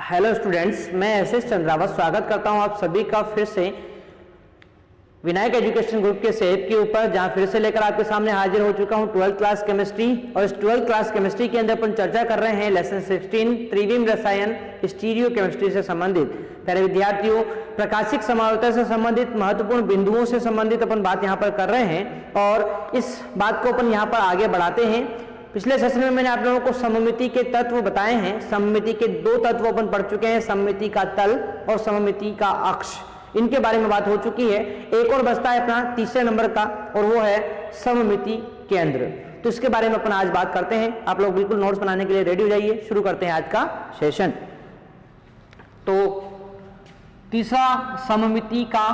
Hello students, मैं S Chandrawat स्वागत करता हूं आप सभी का फिर से विनायक एजुकेशन ग्रुप के सेट के ऊपर, जहां फिर से लेकर आपके सामने हाजिर हो चुका हूं 12th क्लास केमिस्ट्री। और इस 12th क्लास केमिस्ट्री के अंदर अपन चर्चा कर रहे हैं लेसन 16 त्रिविम रसायन स्टीरियो केमिस्ट्री से संबंधित। प्यारे विद्यार्थियों, प्रकाशिक समावता से संबंधित महत्वपूर्ण बिंदुओं से संबंधित अपन बात यहाँ पर कर रहे हैं और इस बात को अपन यहाँ पर आगे बढ़ाते हैं। पिछले सेशन में मैंने आप लोगों को सममिति के तत्व बताए हैं। सममिति के दो तत्व अपन पढ़ चुके हैं, सममिति का तल और सममिति का अक्ष। इनके बारे में बात हो चुकी है। एक और बचता है अपना तीसरे नंबर का, और वो है सममिति केंद्र। तो इसके बारे में अपन आज बात करते हैं। आप लोग बिल्कुल नोट्स बनाने के लिए रेडी हो जाइए, शुरू करते हैं आज का सेशन। तो तीसरा सममिति का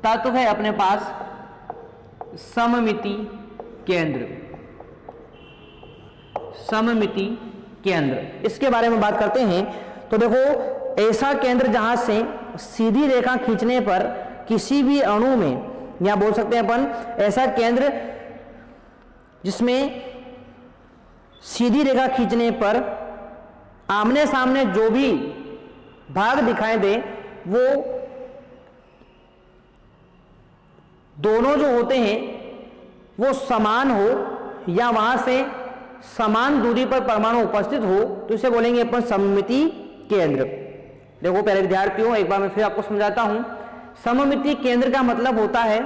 तत्व है अपने पास सममिति केंद्र। सममिति केंद्र, इसके बारे में बात करते हैं। तो देखो, ऐसा केंद्र जहां से सीधी रेखा खींचने पर किसी भी अणु में, या बोल सकते हैं अपन ऐसा केंद्र जिसमें सीधी रेखा खींचने पर आमने सामने जो भी भाग दिखाई दे वो दोनों जो होते हैं वो समान हो, या वहां से समान दूरी पर परमाणु उपस्थित हो, तो इसे बोलेंगे अपन सममिति केंद्र। देखो पहले विद्यार्थियों, एक बार मैं फिर आपको समझाता हूं। सममिति केंद्र का मतलब होता है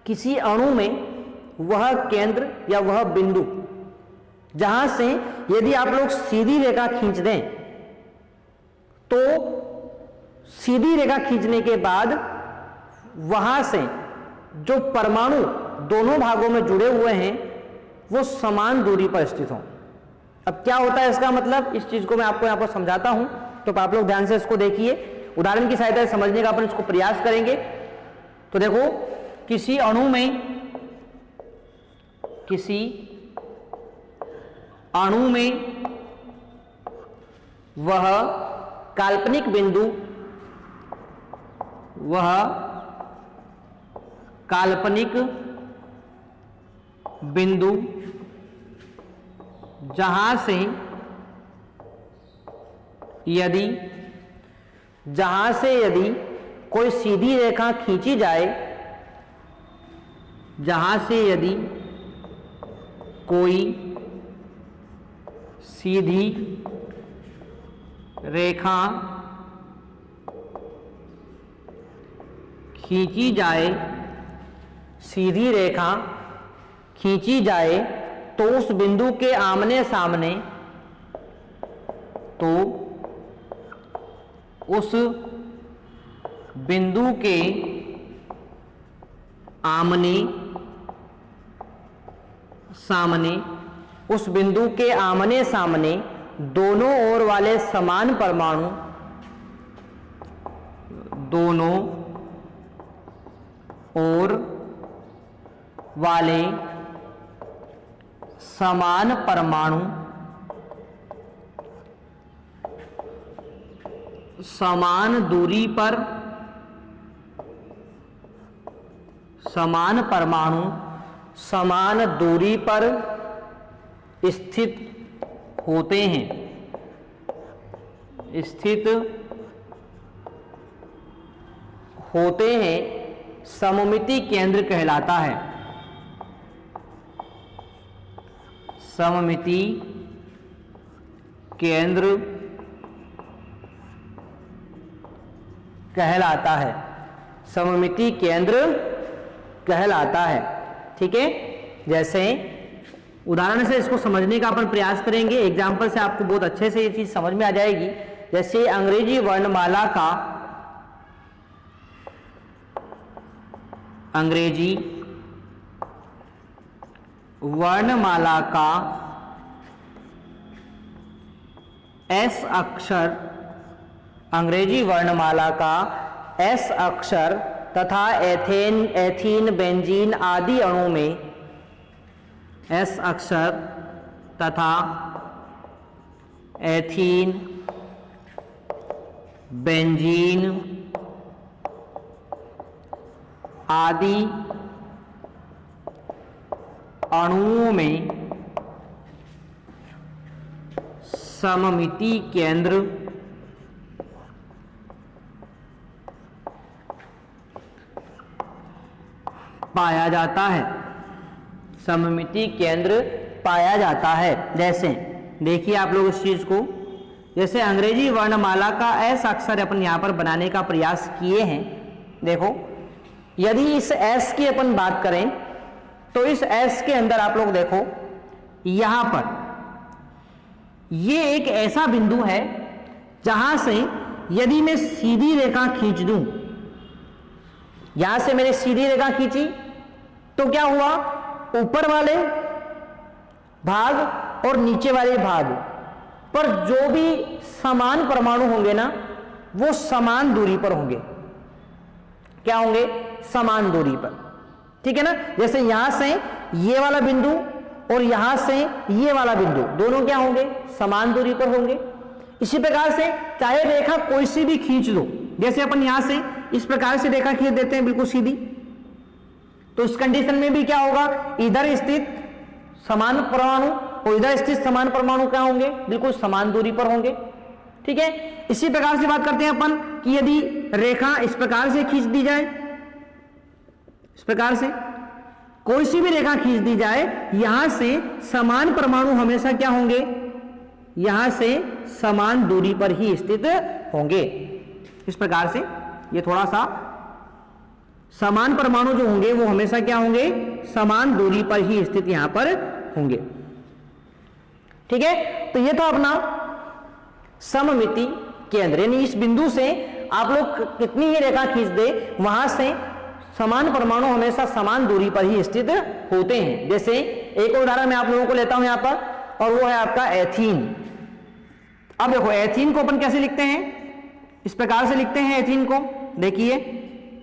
किसी अणु में वह केंद्र या वह बिंदु जहां से यदि आप लोग सीधी रेखा खींच दें, तो सीधी रेखा खींचने के बाद वहां से जो परमाणु दोनों भागों में जुड़े हुए हैं वो समान दूरी पर स्थित हों। अब क्या होता है इसका मतलब, इस चीज को मैं आपको यहां पर समझाता हूं, तो आप लोग ध्यान से इसको देखिए। उदाहरण की सहायता से समझने का अपन इसको प्रयास करेंगे। तो देखो, किसी अणु में वह काल्पनिक बिंदु जहां से यदि कोई सीधी रेखा खींची जाए, जहां से यदि कोई सीधी रेखा खींची जाए, तो उस बिंदु के आमने सामने, उस बिंदु के आमने सामने दोनों ओर वाले समान परमाणु, दोनों ओर वाले समान परमाणु समान दूरी पर, समान परमाणु समान दूरी पर स्थित होते हैं, सममिति केंद्र कहलाता है। सममिति केंद्र कहलाता है। सममिति केंद्र कहलाता है। ठीक है, जैसे उदाहरण से इसको समझने का अपन प्रयास करेंगे। एग्जाम्पल से आपको बहुत अच्छे से ये चीज समझ में आ जाएगी। जैसे अंग्रेजी वर्णमाला का एस अक्षर, अंग्रेजी वर्णमाला का एस अक्षर तथा एथीन, बेंजीन आदि अणु में एस अक्षर तथा एथीन, बेंजीन आदि अणुओं में सममिति केंद्र पाया जाता है, सममिति केंद्र पाया जाता है। जैसे देखिए आप लोग इस चीज को, जैसे अंग्रेजी वर्णमाला का एस अक्षर अपन यहां पर बनाने का प्रयास किए हैं। देखो यदि इस एस की अपन बात करें तो इस एस के अंदर आप लोग देखो यहां पर ये एक ऐसा बिंदु है जहां से यदि मैं सीधी रेखा खींच दूं, यहां से मैंने सीधी रेखा खींची तो क्या हुआ, ऊपर वाले भाग और नीचे वाले भाग पर जो भी समान परमाणु होंगे ना वो समान दूरी पर होंगे। क्या होंगे, समान दूरी पर, ठीक है ना। जैसे यहां से ये वाला बिंदु और यहां से ये वाला बिंदु दोनों क्या होंगे, समान दूरी पर होंगे। इसी प्रकार से चाहे रेखा कोई सी भी खींच लो, जैसे अपन यहां से इस प्रकार से रेखा खींच देते हैं बिल्कुल सीधी, तो इस कंडीशन में भी क्या होगा, इधर स्थित समान परमाणु और इधर स्थित समान परमाणु क्या होंगे, बिल्कुल समान दूरी पर होंगे, ठीक है। इसी प्रकार से बात करते हैं अपन कि यदि रेखा इस प्रकार से खींच दी जाए, इस प्रकार से कोई सी भी रेखा खींच दी जाए, यहां से समान परमाणु हमेशा क्या होंगे, यहां से समान दूरी पर ही स्थित होंगे। इस प्रकार से ये थोड़ा सा समान परमाणु जो होंगे वो हमेशा क्या होंगे, समान दूरी पर ही स्थित यहां पर होंगे, ठीक है। तो ये था अपना सममिति केंद्र, यानी इस बिंदु से आप लोग कितनी ही रेखा खींच दे वहां से समान परमाणु हमेशा समान दूरी पर ही स्थित होते हैं। जैसे एक उदाहरण मैं आप लोगों को लेता हूं यहां पर, और वो है आपका एथीन। अब देखो एथीन को अपन कैसे लिखते हैं, इस प्रकार से लिखते हैं एथीन को, देखिए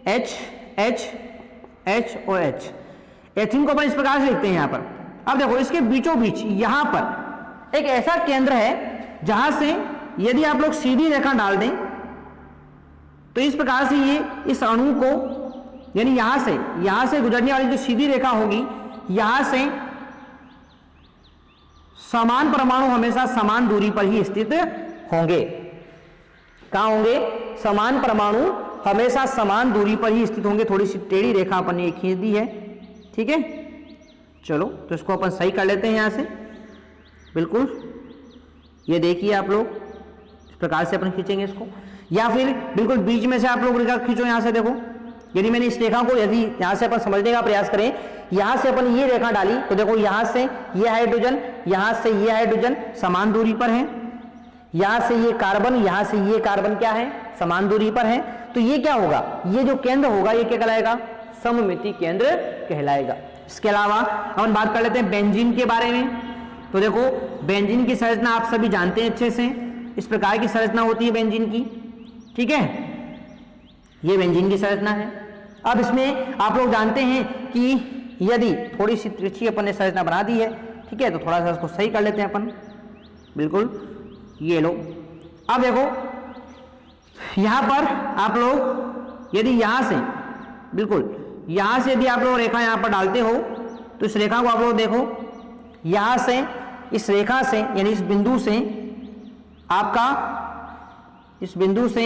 H H H और H, एथीन को अपन इस प्रकार से लिखते हैं यहां पर। अब देखो इसके बीचों बीच यहां पर एक ऐसा केंद्र है जहां से यदि आप लोग सीधी रेखा डाल दें तो इस प्रकार से ये इस अणु को, यानी यहां से गुजरने वाली जो सीधी रेखा होगी, यहां से समान परमाणु हमेशा समान दूरी पर ही स्थित होंगे। कहां होंगे, समान परमाणु हमेशा समान दूरी पर ही स्थित होंगे। थोड़ी सी टेढ़ी रेखा अपन ने खींच दी है, ठीक है। चलो तो इसको अपन सही कर लेते हैं यहां से, बिल्कुल ये देखिए आप लोग इस प्रकार से अपन खींचेंगे इसको, या फिर बिल्कुल बीच में से आप लोग रेखा खींचो। यहां से देखो, यदि मैंने इस रेखा को, यदि यहां से अपन समझने का प्रयास करें, यहां से अपन ये रेखा डाली तो देखो यहां से ये हाइड्रोजन, यहां से ये हाइड्रोजन समान दूरी पर है, यहां से ये कार्बन, यहां से ये कार्बन क्या है, समान दूरी पर है। तो ये क्या होगा, ये जो केंद्र होगा ये क्या कहलाएगा, सममिति केंद्र कहलाएगा। इसके अलावा हम बात कर लेते हैं बेंजीन के बारे में। तो देखो बेंजीन की संरचना आप सभी जानते हैं अच्छे से, इस प्रकार की संरचना होती है बेंजीन की, ठीक है। ये बेंजीन की संरचना है। अब इसमें आप लोग जानते हैं कि यदि थोड़ी सी तिरछी अपन ने संरचना बना दी है, ठीक है, तो थोड़ा सा इसको सही कर लेते हैं अपन, बिल्कुल ये लो। अब देखो यहां पर आप लोग यदि यहां से, बिल्कुल यहां से यदि आप लोग रेखा यहां पर डालते हो तो इस रेखा को आप लोग देखो, यहां से इस रेखा से, यानी इस बिंदु से आपका, इस बिंदु से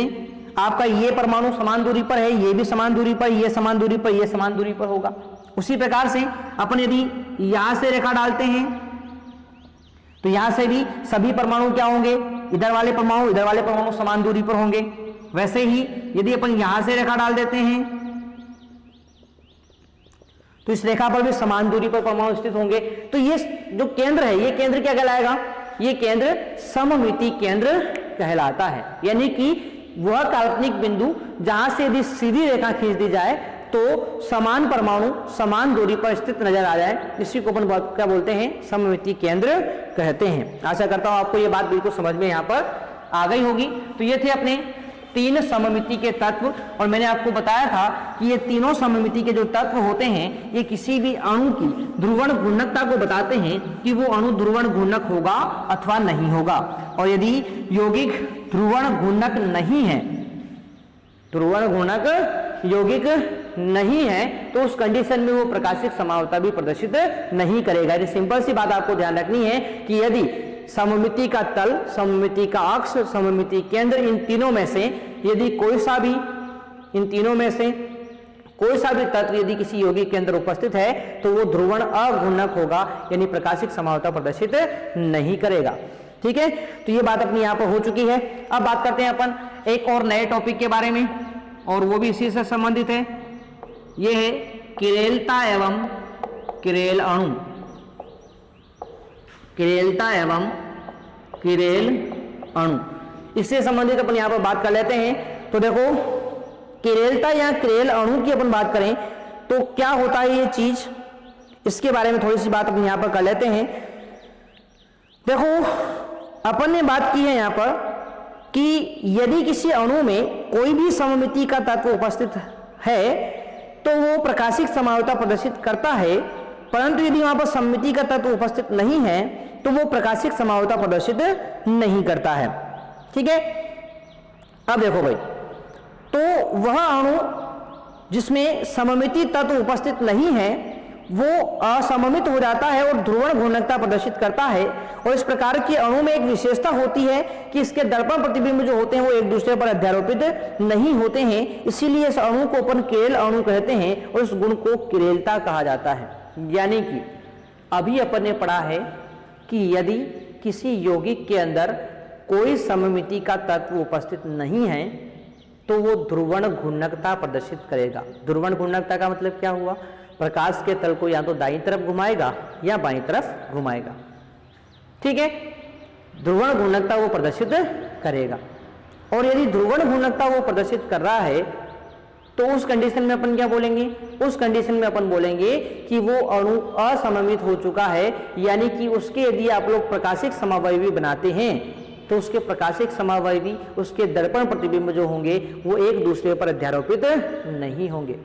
आपका ये परमाणु समान दूरी पर है, ये भी समान दूरी पर, ये समान दूरी पर, ये समान दूरी पर होगा। उसी प्रकार से अपन यदि यहां से रेखा डालते हैं तो यहां से भी सभी परमाणु क्या होंगे, इधर वाले परमाणु समान दूरी पर होंगे। वैसे ही यदि अपन यहां से रेखा डाल देते हैं तो इस रेखा पर भी समान दूरी पर परमाणु स्थित होंगे। तो ये जो केंद्र है, ये केंद्र क्या कहलाएगा, ये केंद्र सममिति केंद्र कहलाता है। यानी कि वह काल्पनिक बिंदु जहां से यदि सीधी रेखा खींच दी जाए तो समान परमाणु समान दूरी पर स्थित नजर आ जाए, इसी को अपन क्या बोलते हैं, सममिति केंद्र कहते हैं। आशा करता हूं आपको ये बात बिल्कुल समझ में यहां पर आ गई होगी। तो ये थे अपने 3 सममिति के तत्व, और मैंने आपको बताया था कि ये तीनों सममिति के जो तत्व होते हैं ये किसी भी अणु की ध्रुवण घूर्णकता को बताते हैं कि वो अणु ध्रुवण घूर्णक होगा अथवा नहीं होगा। और यदि यौगिक ध्रुवण घूर्णक नहीं है, ध्रुवण घूर्णक यौगिक नहीं है, तो उस कंडीशन में वो प्रकाशिक समावता भी प्रदर्शित नहीं करेगा। ये सिंपल सी बात आपको ध्यान रखनी है कि यदि सममिति का तल, सममिति का अक्ष, सममिति केंद्र, इन तीनों में से यदि कोई सा भी, इन तीनों में से कोई सा भी तत्व यदि किसी यौगिक के अंदर उपस्थित है तो वो ध्रुवण अघूर्णक होगा, यानी प्रकाशिक समावता प्रदर्शित नहीं करेगा। ठीक है, तो ये बात अपनी यहाँ पर हो चुकी है। अब बात करते हैं अपन एक और नए टॉपिक के बारे में, और वो भी इसी से संबंधित है। ये है किरेलता एवं किरेल अणु। किरेलता एवं किरेल अणु, इससे संबंधित अपन यहाँ पर बात कर लेते हैं। तो देखो, किरेलता या किरेल अणु की अपन बात करें तो क्या होता है ये चीज, इसके बारे में थोड़ी सी बात अपन यहाँ पर कर लेते हैं। देखो, अपन ने बात की है यहाँ पर कि यदि किसी अणु में कोई भी सममिति का तत्व उपस्थित है तो वो प्रकाशिक समावता प्रदर्शित करता है, परंतु यदि वहां पर सममिति का तत्व उपस्थित नहीं है तो वो प्रकाशिक समावता प्रदर्शित नहीं करता है। ठीक है, अब देखो भाई, तो वह अणु जिसमें सममिति तत्व उपस्थित नहीं है वो असममित हो जाता है और ध्रुवण घूर्णकता प्रदर्शित करता है। और इस प्रकार के अणु में एक विशेषता होती है कि इसके दर्पण प्रतिबिंब जो होते हैं वो एक दूसरे पर अध्यारोपित नहीं होते हैं, इसीलिए इस अणु को अपन किरेल अणु कहते हैं और इस गुण को किरेलता कहा जाता है। यानी कि अभी अपन ने पढ़ा है कि यदि किसी यौगिक के अंदर कोई सममिति का तत्व उपस्थित नहीं है तो वो ध्रुवण घूर्णकता प्रदर्शित करेगा। ध्रुवण घूर्णकता का मतलब क्या हुआ, प्रकाश के तल को या तो दाईं तरफ घुमाएगा या बाईं तरफ घुमाएगा। ठीक है, ध्रुवण घूर्णकता वो प्रदर्शित करेगा। और यदि ध्रुवण घूर्णकता वो प्रदर्शित कर रहा है तो उस कंडीशन में अपन क्या बोलेंगे, उस कंडीशन में अपन बोलेंगे कि वो अणु असममित हो चुका है, यानी कि उसके यदि आप लोग प्रकाशिक समावयवी बनाते हैं तो उसके प्रकाशिक समावयवी, उसके दर्पण प्रतिबिंब जो होंगे वो एक दूसरे पर अध्यारोपित नहीं होंगे।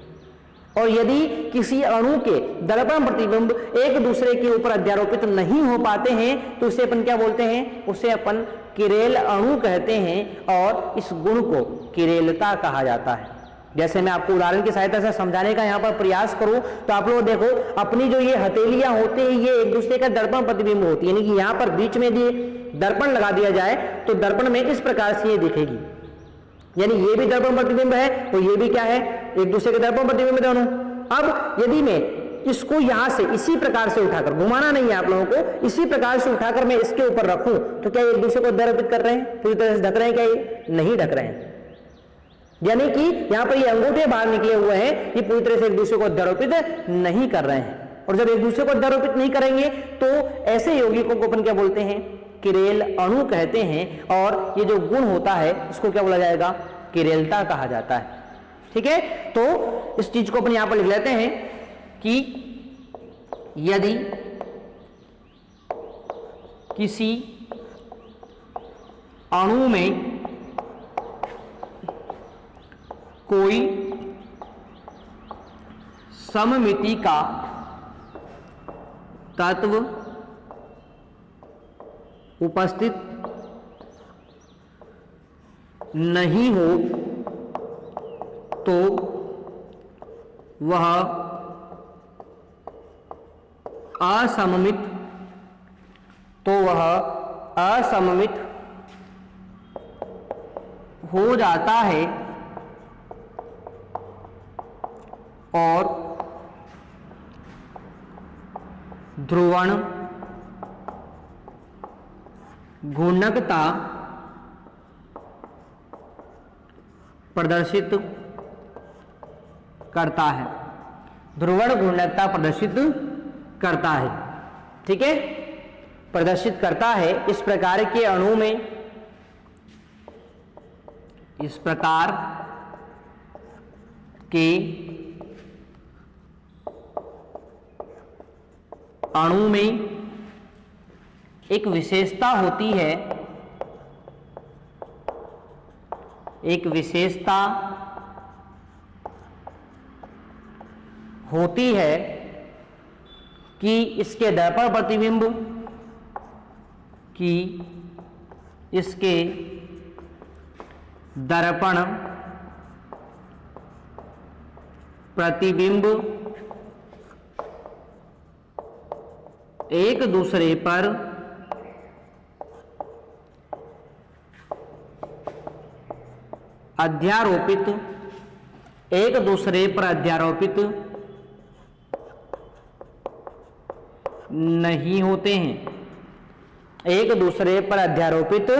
और यदि किसी अणु के दर्पण प्रतिबिंब एक दूसरे के ऊपर अध्यारोपित नहीं हो पाते हैं तो उसे अपन क्या बोलते हैं, उसे अपन किरेल अणु कहते हैं और इस गुण को किरेलता कहा जाता है। जैसे मैं आपको उदाहरण की सहायता से समझाने का यहाँ पर प्रयास करूं तो आप लोग देखो, अपनी जो ये हथेलियां होती है ये एक दूसरे का दर्पण प्रतिबिंब होती है, यानी कि यहाँ पर बीच में यदि दर्पण लगा दिया जाए तो दर्पण में इस प्रकार से ये दिखेगी, यानी ये भी दर्पण प्रतिबिंब है तो ये भी क्या है, एक दूसरे के दर्पण प्रतिबिंब दोनों। अब यदि मैं इसको यहां से इसी प्रकार से उठाकर, घुमाना नहीं है आप लोगों को, इसी प्रकार से उठाकर मैं इसके ऊपर रखूं तो क्या एक दूसरे को अध्यारोपित कर रहे हैं, पूरी तरह से ढक रहे हैं, क्या ये नहीं ढक रहे हैं। यानी कि यहां पर ये अंगूठे बाहर निकले हुए हैं, ये पूरी तरह से एक दूसरे को अध्यारोपित नहीं कर रहे हैं। और जब एक दूसरे को अध्यारोपित नहीं करेंगे तो ऐसे यौगिकों को अपन क्या बोलते हैं, किरेल अणु कहते हैं। और ये जो गुण होता है इसको क्या बोला जाएगा, किरेलता कहा जाता है। ठीक है, तो इस चीज को अपन यहां पर लिख लेते हैं कि यदि किसी अणु में कोई सममिति का तत्व उपस्थित नहीं हो तो वह असममित हो जाता है और ध्रुवण घूर्णकता प्रदर्शित करता है, ध्रुवण घूर्णकता प्रदर्शित करता है। ठीक है, प्रदर्शित करता है। इस प्रकार के अणु में, इस प्रकार के अणु में एक विशेषता होती है, एक विशेषता होती है कि इसके दर्पण प्रतिबिंब की, इसके दर्पण प्रतिबिंब एक दूसरे पर अध्यारोपित एक दूसरे पर अध्यारोपित नहीं होते हैं, एक दूसरे पर अध्यारोपित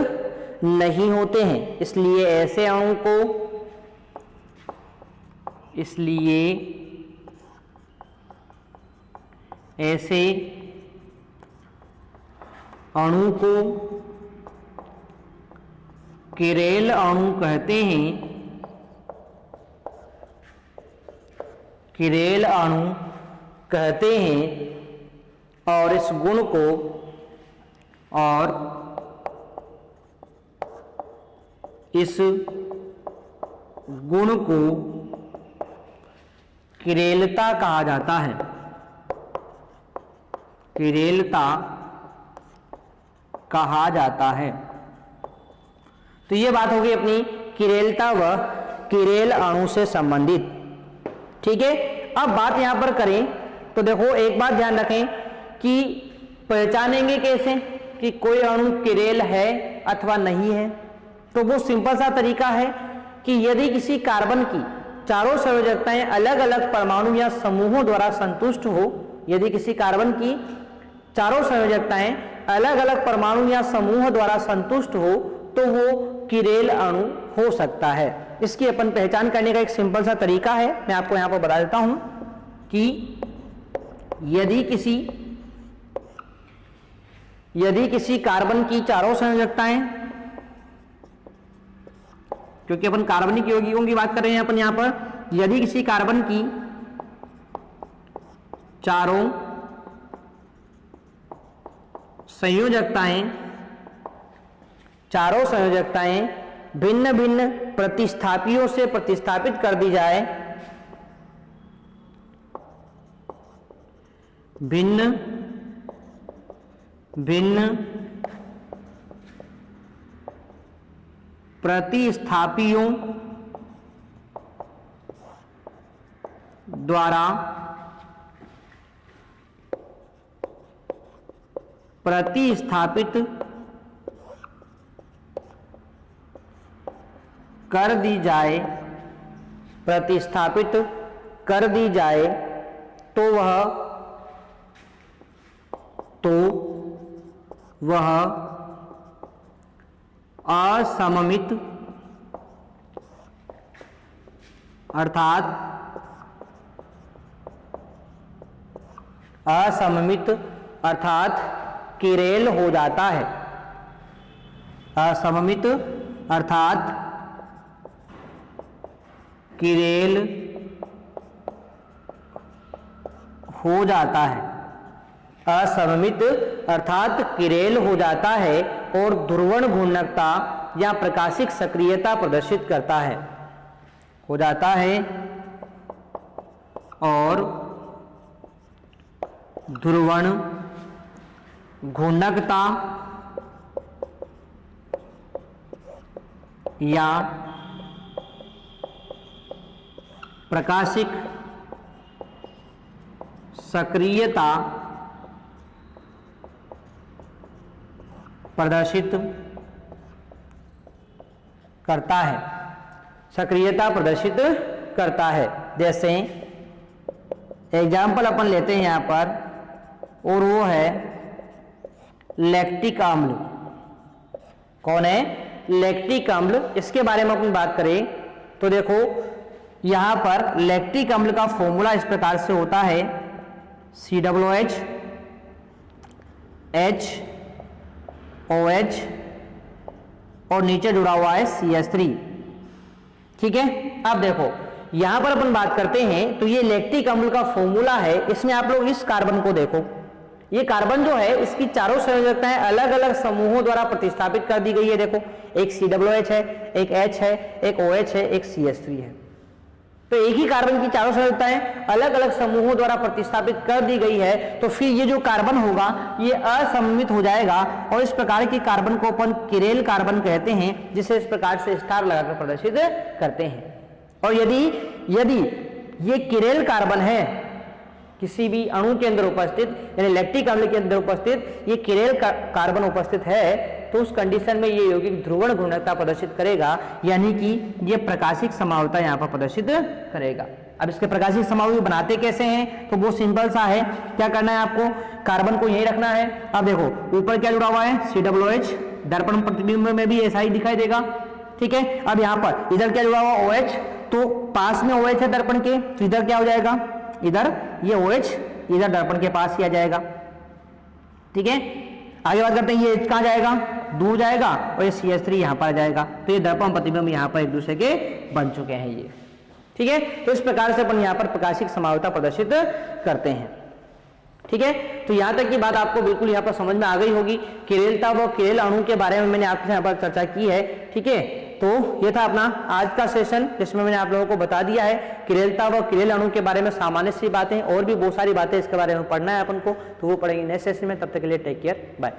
नहीं होते हैं। इसलिए ऐसे अणु को किरेल अणु कहते हैं, किरेल अणु कहते हैं। और इस गुण को किरेलता कहा जाता है, किरेलता कहा जाता है। तो ये बात होगी अपनी किरेलता व किरेल अणु से संबंधित। ठीक है, अब बात यहां पर करें तो देखो एक बात ध्यान रखें कि पहचानेंगे कैसे कि कोई अणु किरेल है अथवा नहीं है। तो वो सिंपल सा तरीका है कि यदि किसी कार्बन की चारों संयोजकताएं अलग अलग परमाणु या समूहों द्वारा संतुष्ट हो, यदि किसी कार्बन की चारों संयोजकताएं अलग अलग परमाणु या समूह द्वारा संतुष्ट हो तो वो किरेल अणु हो सकता है। इसकी अपन पहचान करने का एक सिंपल सा तरीका है, मैं आपको यहां पर बता देता हूं कि यदि किसी कार्बन की चारों संयोजकताएं, क्योंकि अपन कार्बनिक यौगिकों की बात कर रहे हैं अपन यहां पर, यदि किसी कार्बन की चारों संयोजकताएं भिन्न भिन्न प्रतिस्थापियों से प्रतिस्थापित कर दी जाए, भिन्न प्रतिस्थापियों द्वारा प्रतिस्थापित कर दी जाए, प्रतिस्थापित कर दी जाए तो वह असममित अर्थात किरेल हो जाता है, असममित अर्थात किरेल हो जाता है, असममित अर्थात किरेल हो जाता है और ध्रुवण घूर्णकता या प्रकाशिक सक्रियता प्रदर्शित करता है, हो जाता है और ध्रुवण घूर्णकता या प्रकाशिक सक्रियता प्रदर्शित करता है, सक्रियता प्रदर्शित करता है। जैसे एग्जाम्पल अपन लेते हैं यहां पर, और वो है लैक्टिक अम्ल। कौन है? लैक्टिक अम्ल। इसके बारे में अपन बात करें तो देखो यहां पर लैक्टिक अम्ल का फॉर्मूला इस प्रकार से होता है COOH HOH और नीचे जुड़ा हुआ है CH3। ठीक है, अब देखो यहां पर अपन बात करते हैं तो ये लैक्टिक अम्ल का फॉर्मूला है। इसमें आप लोग इस कार्बन को देखो, ये कार्बन जो है इसकी चारों संयोजकताएं अलग अलग समूहों द्वारा प्रतिस्थापित कर दी गई है। देखो एक COOH है, एक H है, एक OH है, एक CH3 है। तो एक ही कार्बन की चारों संयोजकताएं अलग अलग समूहों द्वारा प्रतिस्थापित कर दी गई है, तो फिर ये जो कार्बन होगा ये असममित हो जाएगा और इस प्रकार के कार्बन को अपन किरेल कार्बन कहते हैं, जिसे इस प्रकार से स्टार लगाकर प्रदर्शित करते हैं। और यदि ये किरेल कार्बन है किसी भी अणु के अंदर उपस्थित, यानी लैक्टिक अम्ल के अंदर उपस्थित ये किरेल कार्बन उपस्थित है, तो उस कंडीशन में ये यौगिक ध्रुवण घूर्णकता प्रदर्शित करेगा, यानी कि ये प्रकाशिक समावता यहाँ पर प्रदर्शित करेगा। अब इसके प्रकाशिक समावयव बनाते कैसे हैं, तो वो सिंपल सा है। क्या करना है आपको, कार्बन को यही रखना है। अब देखो ऊपर क्या जुड़ा हुआ है, COOH, दर्पण प्रतिबिंब में भी ऐसा ही दिखाई देगा, ठीक है। अब यहाँ पर इधर क्या जुड़ा हुआ OH, तो पास में OH है दर्पण के, तो इधर क्या हो जाएगा, इधर ये OH इधर दर्पण के पास ही आ जाएगा, ठीक है। आगे बात करते हैं, ये H कहाँ जाएगा, दूर जाएगा, और ये CH3 यहाँ पर आ जाएगा। तो ये दर्पण प्रतिबिंब यहाँ पर एक दूसरे के बन चुके हैं ये, ठीक है। तो इस प्रकार से अपन यहाँ पर प्रकाशिक समावता प्रदर्शित करते हैं, ठीक है। तो यहाँ तक की बात आपको बिल्कुल यहाँ पर समझ में आ गई होगी। किरेलता व किरेल अणु के बारे में मैंने आपसे यहाँ पर चर्चा की है, ठीक है। तो ये था अपना आज का सेशन, जिसमें मैंने आप लोगों को बता दिया है किरेलता व किरेल अणु के बारे में सामान्य सी बातें, और भी बहुत सारी बातें इसके बारे में पढ़ना है अपन को, तो वो पढ़ेंगे नेक्स्ट सेशन में। तब तक के लिए टेक केयर, बाय।